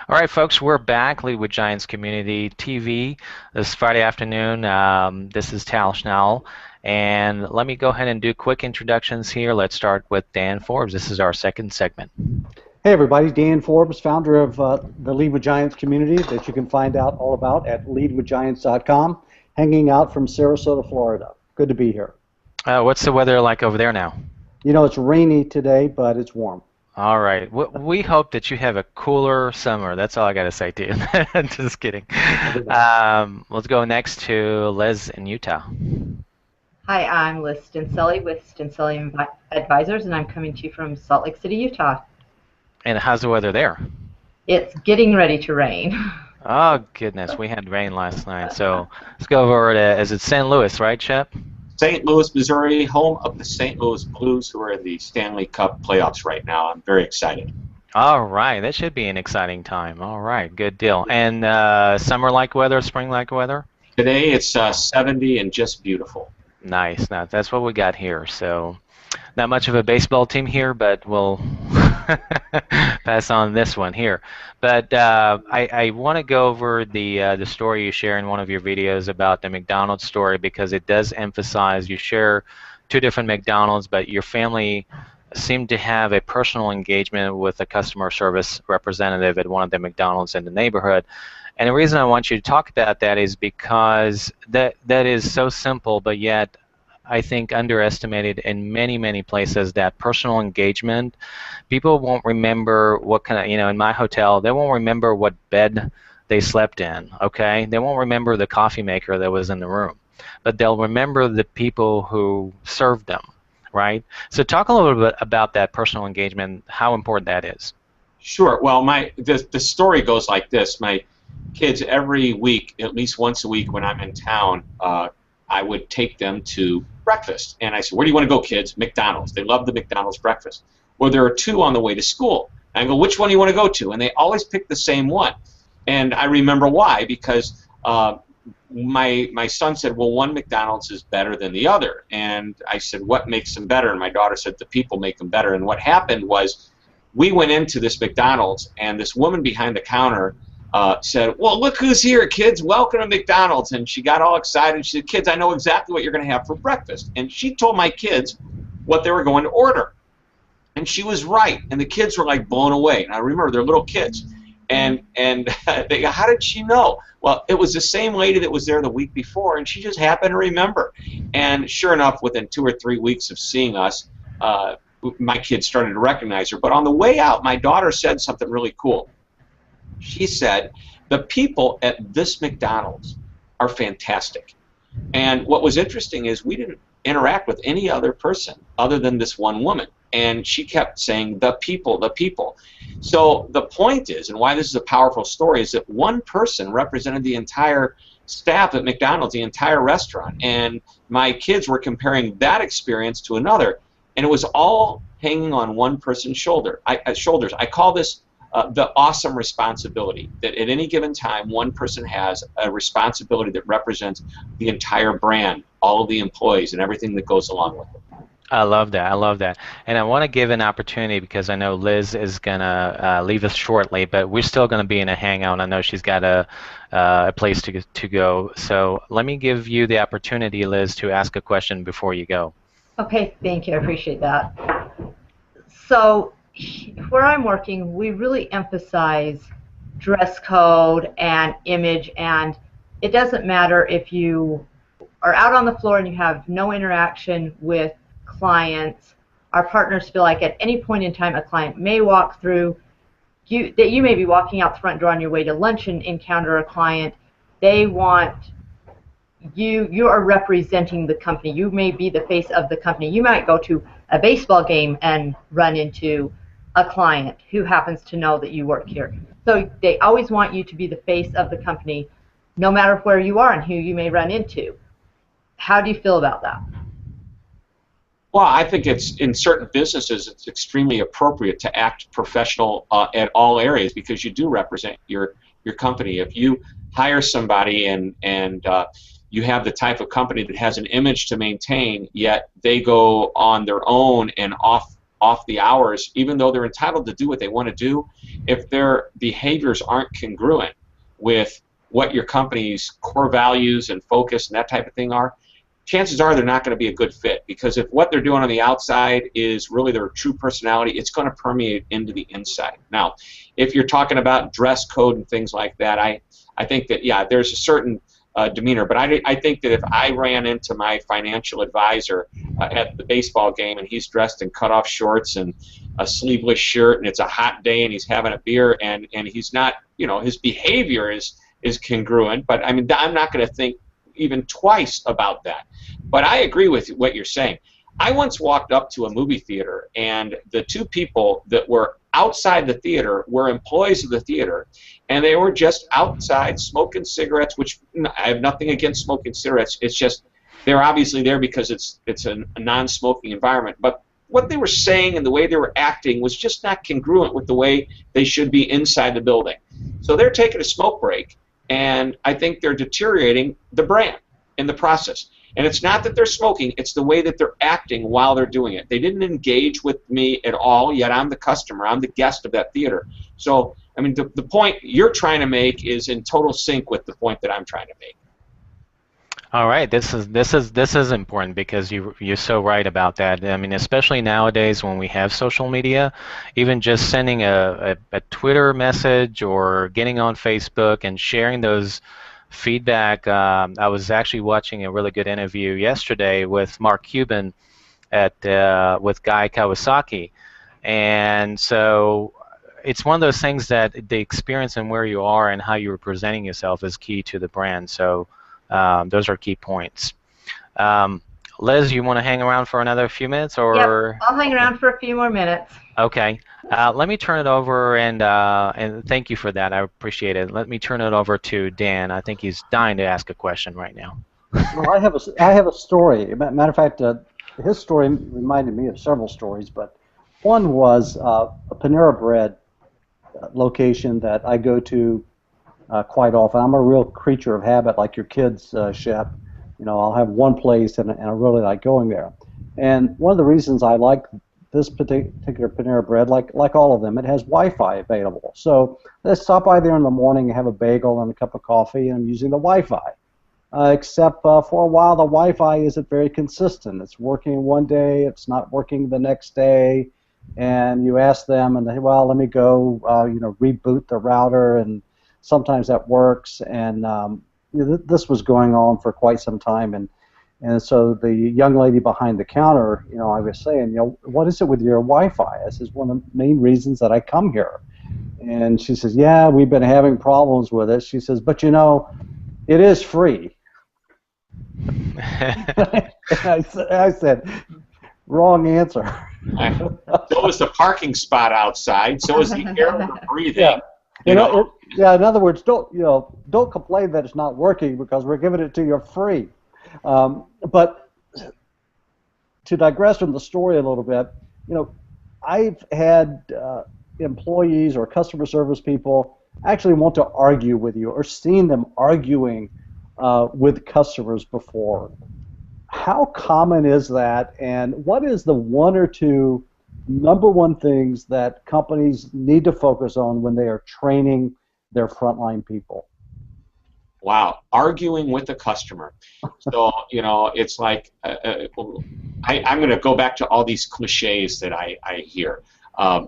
All right, folks, we're back. Lead with Giants Community TV. This Friday afternoon. This is Tal Schnell. And let me go ahead and do quick introductions here. Let's start with Dan Forbes. This is our second segment. Hey everybody, Dan Forbes, founder of the Lead with Giants community that you can find out all about at leadwithgiants.com, hanging out from Sarasota, Florida. Good to be here. What's the weather like over there now? You know, it's rainy today, but it's warm. All right. We hope that you have a cooler summer. That's all I got to say to you. Just kidding. Let's go next to Liz in Utah. Hi, I'm Liz Stinselli with Stinselli Advisors, and I'm coming to you from Salt Lake City, Utah. And how's the weather there? It's getting ready to rain. Oh, goodness. We had rain last night. So let's go over to, is it St. Louis, right, Shep? St. Louis, Missouri, home of the St. Louis Blues, who are in the Stanley Cup playoffs right now. I'm very excited. All right. That should be an exciting time. All right. Good deal. And summer-like weather, spring-like weather? Today it's 70 and just beautiful. Nice. Now, that's what we got here. So not much of a baseball team here, but we'll pass on this one here. But I want to go over the story you share in one of your videos about the McDonald's story, because it does emphasize you share two different McDonald's, but your family seemed to have a personal engagement with a customer service representative at one of the McDonald's in the neighborhood. And the reason I want you to talk about that is because that is so simple, but yet I think underestimated in many, many places, that personal engagement. People won't remember what kind of, in my hotel, they won't remember what bed they slept in, okay? They won't remember the coffee maker that was in the room, but they'll remember the people who served them, right? So talk a little bit about that personal engagement, how important that is. Sure. Well, the story goes like this. My kids, every week, at least once a week when I'm in town, I would take them to breakfast. And I said, where do you want to go, kids? McDonald's. They love the McDonald's breakfast. Well, there are two on the way to school. And I go, which one do you want to go to? And they always pick the same one. And I remember why, because my son said, well, one McDonald's is better than the other. And I said, what makes them better? And my daughter said, the people make them better. And what happened was, we went into this McDonald's, and this woman behind the counter said, well, look who's here, kids. Welcome to McDonald's. And she got all excited. She said, kids, I know exactly what you're going to have for breakfast. And she told my kids what they were going to order. And she was right. And the kids were like blown away. And I remember they're little kids. And they go, how did she know? Well, it was the same lady that was there the week before, and she just happened to remember. And sure enough, within 2 or 3 weeks of seeing us, my kids started to recognize her. But on the way out, my daughter said something really cool. She said, the people at this McDonald's are fantastic. And what was interesting is we didn't interact with any other person other than this one woman. And she kept saying, the people, the people. So the point is, and why this is a powerful story, is that one person represented the entire staff at McDonald's, the entire restaurant. And my kids were comparing that experience to another. And it was all hanging on one person's shoulders. I call this the awesome responsibility, that at any given time, one person has a responsibility that represents the entire brand, all of the employees, and everything that goes along with it. I love that. I love that. And I want to give an opportunity, because I know Liz is going to leave us shortly, but we're still going to be in a hangout. I know she's got a place to go. So let me give you the opportunity, Liz, to ask a question before you go. Okay, thank you. I appreciate that. So where I'm working, we really emphasize dress code and image, and it doesn't matter if you are out on the floor and you have no interaction with clients. Our partners feel like at any point in time a client may walk through, that you may be walking out the front door on your way to lunch and encounter a client. They want you are representing the company. You may be the face of the company. You might go to a baseball game and run into a client who happens to know that you work here. So they always want you to be the face of the company, no matter where you are and who you may run into. How do you feel about that? Well, I think it's, in certain businesses, it's extremely appropriate to act professional at all areas, because you do represent your company. If you hire somebody and you have the type of company that has an image to maintain, yet they go on their own and off off the hours, even though they're entitled to do what they want to do, if their behaviors aren't congruent with what your company's core values and focus and that type of thing are, chances are they're not going to be a good fit, because if what they're doing on the outside is really their true personality, it's going to permeate into the inside. Now, if you're talking about dress code and things like that, I think that, yeah, there's a certain demeanor, but I think that if I ran into my financial advisor at the baseball game and he's dressed in cutoff shorts and a sleeveless shirt and it's a hot day and he's having a beer and he's not, you know, his behavior is congruent, but I mean, I'm not going to think even twice about that. But I agree with what you're saying. I once walked up to a movie theater, and the two people that were outside the theater were employees of the theater, and they were just outside smoking cigarettes, which I have nothing against smoking cigarettes. It's just they're obviously there because it's a non-smoking environment. But what they were saying and the way they were acting was just not congruent with the way they should be inside the building. So they're taking a smoke break, and I think they're deteriorating the brand in the process. And it's not that they're smoking, it's the way that they're acting while they're doing it. They didn't engage with me at all, yet I'm the customer, I'm the guest of that theater. So, I mean, the point you're trying to make is in total sync with the point that I'm trying to make. All right, this is important, because you're so right about that. I mean, especially nowadays when we have social media, even just sending a Twitter message or getting on Facebook and sharing those feedback. I was actually watching a really good interview yesterday with Mark Cuban with Guy Kawasaki, and so it's one of those things that the experience and where you are and how you're presenting yourself is key to the brand. So those are key points. Liz, you want to hang around for another few minutes, or? Yep, I'll hang around for a few more minutes. Okay. Let me turn it over, and thank you for that. I appreciate it. Let me turn it over to Dan. I think he's dying to ask a question right now. Well, I have a story. Matter of fact, his story reminded me of several stories, but one was a Panera Bread location that I go to quite often. I'm a real creature of habit, like your kids, Shep. You know, I'll have one place, and I really like going there. And one of the reasons I like this particular Panera Bread, like all of them, it has Wi-Fi available. So I stop by there in the morning and have a bagel and a cup of coffee, and I'm using the Wi-Fi. Except for a while, the Wi-Fi isn't very consistent. It's working one day, it's not working the next day, and you ask them, and they, well, let me go, reboot the router, and sometimes that works. And this was going on for quite some time, and so the young lady behind the counter, I was saying, what is it with your Wi-Fi? This is one of the main reasons that I come here. And she says, yeah, we've been having problems with it. She says, but it is free. I said, wrong answer. So is the parking spot outside. So is the air we're breathing. Yeah. In other words, don't complain that it's not working, because we're giving it to you free. But to digress from the story a little bit, I've had employees or customer service people actually want to argue with you, or seen them arguing with customers before. How common is that, and what is the one or two number one things that companies need to focus on when they are training their frontline people? Wow, arguing with the customer. So, it's like, I'm going to go back to all these cliches that I hear.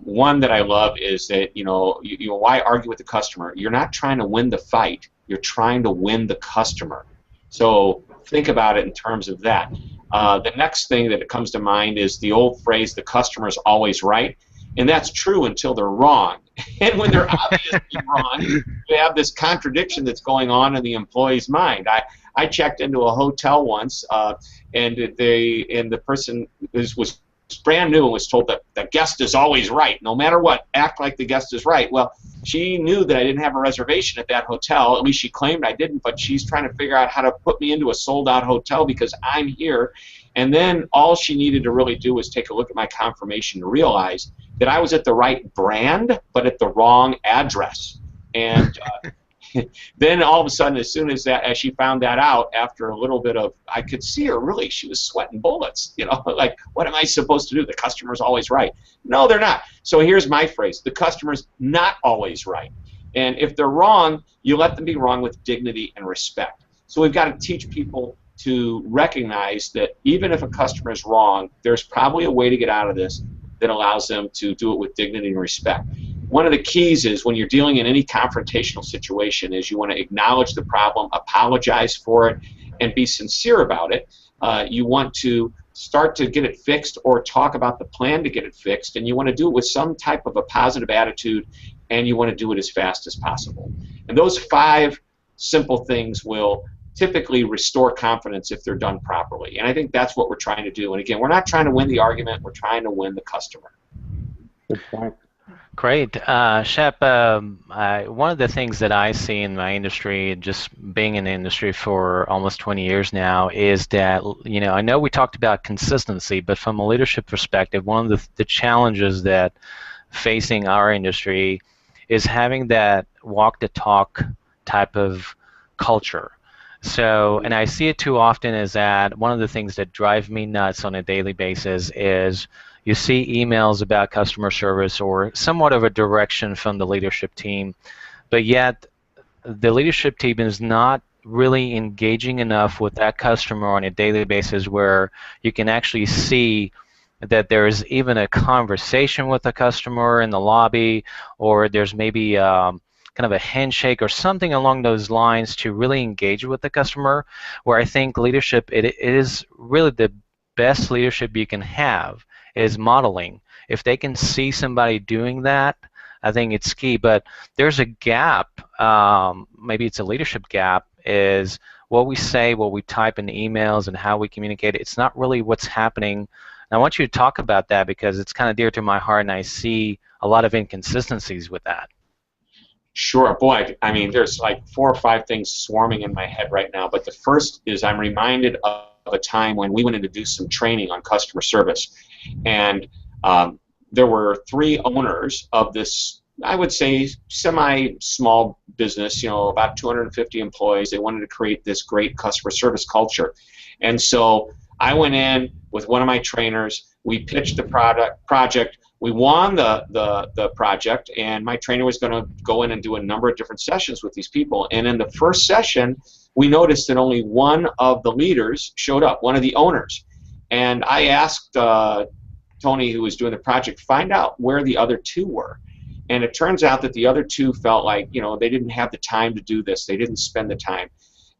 One that I love is that, why argue with the customer? You're not trying to win the fight. You're trying to win the customer. So think about it in terms of that. The next thing that comes to mind is the old phrase, the customer's always right. And that's true until they're wrong. And when they're obviously wrong, you have this contradiction that's going on in the employee's mind. I checked into a hotel once, and the person was brand new and was told that the guest is always right. No matter what, act like the guest is right. Well, she knew that I didn't have a reservation at that hotel. At least she claimed I didn't, but she's trying to figure out how to put me into a sold-out hotel because I'm here. And then all she needed to really do was take a look at my confirmation to realize that I was at the right brand, but at the wrong address. And Then all of a sudden, as soon as she found that out, after a little bit of, I could see her really, she was sweating bullets. Like, what am I supposed to do? The customer's always right. No, they're not. So here's my phrase: the customer's not always right. And if they're wrong, you let them be wrong with dignity and respect. So we've got to teach people to recognize that even if a customer is wrong, there's probably a way to get out of this that allows them to do it with dignity and respect. One of the keys is when you're dealing in any confrontational situation is you want to acknowledge the problem, apologize for it, and be sincere about it. You want to start to get it fixed or talk about the plan to get it fixed, and you want to do it with some type of a positive attitude, and you want to do it as fast as possible. And those 5 simple things will typically restore confidence if they're done properly. And I think that's what we're trying to do. And again, we're not trying to win the argument, we're trying to win the customer. Good point. Great. Shep, one of the things that I see in my industry, just being in the industry for almost 20 years now, is that, I know we talked about consistency, but from a leadership perspective, one of the challenges that facing our industry is having that walk the talk type of culture. So, and I see it too often is that one of the things that drive me nuts on a daily basis is you see emails about customer service or somewhat of a direction from the leadership team, but yet the leadership team is not really engaging enough with that customer on a daily basis where you can actually see that there is even a conversation with the customer in the lobby, or there's maybe kind of a handshake or something along those lines to really engage with the customer, where I think leadership, it is really the best leadership you can have is modeling. If they can see somebody doing that, I think it's key. But there's a gap, maybe it's a leadership gap, is what we say, what we type in the emails, and how we communicate. It's not really what's happening. And I want you to talk about that because it's kind of dear to my heart, and I see a lot of inconsistencies with that. Sure, boy, I mean, there's like 4 or 5 things swarming in my head right now, but the first is I'm reminded of a time when we went in to do some training on customer service, and there were 3 owners of this, I would say, semi-small business, about 250 employees. They wanted to create this great customer service culture, and so I went in with one of my trainers. We pitched the project. We won the project, and my trainer was going to go in and do a number of different sessions with these people. And in the first session, we noticed that only one of the leaders showed up, one of the owners. And I asked Tony, who was doing the project, find out where the other 2 were. And it turns out that the other 2 felt like, they didn't have the time to do this. They didn't spend the time.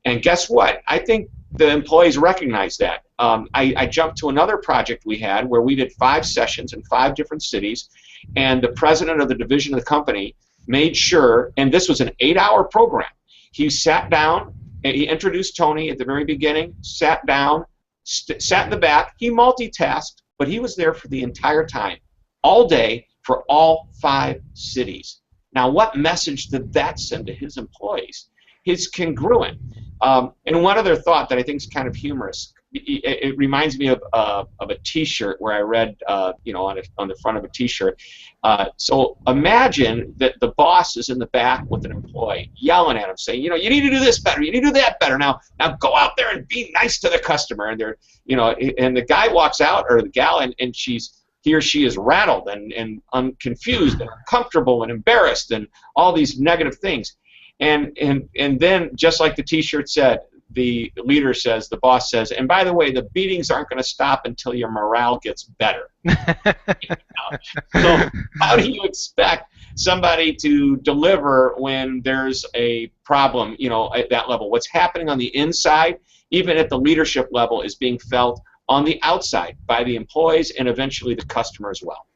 And guess what? I think the employees recognized that. I jumped to another project we had where we did 5 sessions in 5 different cities, and the president of the division of the company made sure, and this was an 8-hour program, he sat down, and he introduced Tony at the very beginning, sat down, sat in the back, he multitasked, but he was there for the entire time, all day, for all 5 cities. Now, what message did that send to his employees? It's congruent. And one other thought that I think is kind of humorous. It reminds me of a T-shirt where I read, on the front of a T-shirt. So imagine that the boss is in the back with an employee, yelling at him, saying, you need to do this better, you need to do that better. Now go out there and be nice to the customer. And and the guy walks out, or the gal, and he or she is rattled and confused and uncomfortable and embarrassed and all these negative things. And then, just like the T-shirt said, the leader says, the boss says, and by the way, the beatings aren't going to stop until your morale gets better. So how do you expect somebody to deliver when there's a problem, at that level? What's happening on the inside, even at the leadership level, is being felt on the outside by the employees and eventually the customer as well.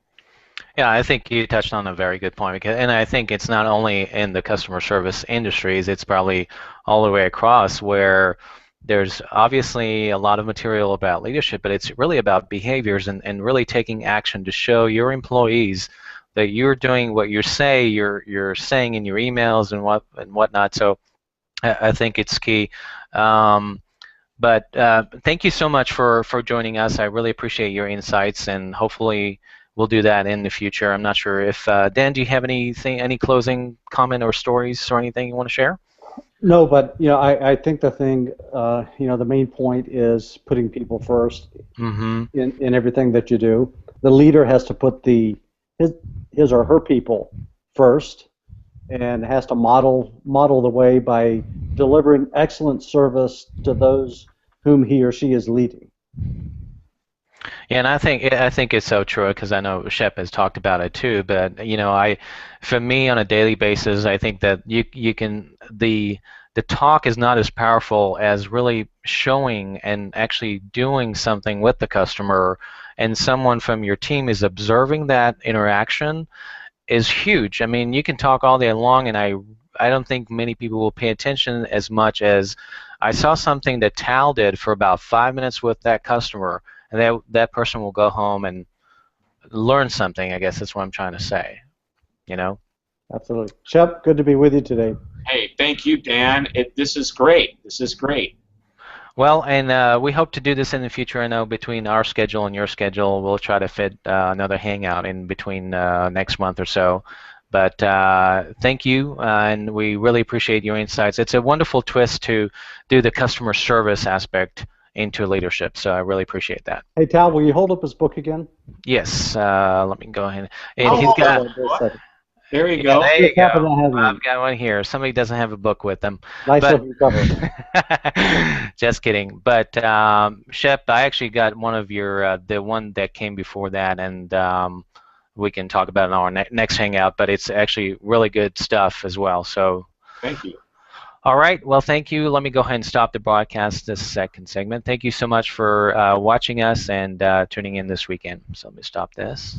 Yeah, I think you touched on a very good point, and I think it's not only in the customer service industries, it's probably all the way across, where there's obviously a lot of material about leadership, but it's really about behaviors and really taking action to show your employees that you're doing what you're saying in your emails and whatnot. So I think it's key. But thank you so much for joining us. I really appreciate your insights, and hopefully we'll do that in the future. I'm not sure if Dan, do you have any closing comment or stories or anything you want to share? No, but I think the thing, the main point is putting people first Mm-hmm. in everything that you do. The leader has to put his or her people first, and has to model the way by delivering excellent service to those whom he or she is leading. Yeah, and I think it's so true because I know Shep has talked about it too. But for me on a daily basis, I think that you can the talk is not as powerful as really showing and actually doing something with the customer, and someone from your team is observing that interaction is huge. I mean, you can talk all day long, and I don't think many people will pay attention as much as I saw something that Tal did for about 5 minutes with that customer, and that person will go home and learn something. I guess that's what I'm trying to say. You know. Absolutely. Shep, good to be with you today. Hey, thank you, Dan. This is great. This is great. Well, and we hope to do this in the future. I know between our schedule and your schedule, we'll try to fit another hangout in between next month or so. But thank you, and we really appreciate your insights. It's a wonderful twist to do the customer service aspect into leadership, so I really appreciate that. Hey, Tal, will you hold up his book again? Yes, let me go ahead. And I'll he's hold got. it. There you Yeah, go. there you Happen go. to have one. I've got one here. Somebody doesn't have a book with them. Nice But looking cover. just kidding. But Shep, I actually got one of your the one that came before that, and we can talk about it on our next hangout. But it's actually really good stuff as well. So. Thank you. All right. Well, thank you. Let me go ahead and stop the broadcast this second segment. Thank you so much for watching us and tuning in this weekend. So let me stop this.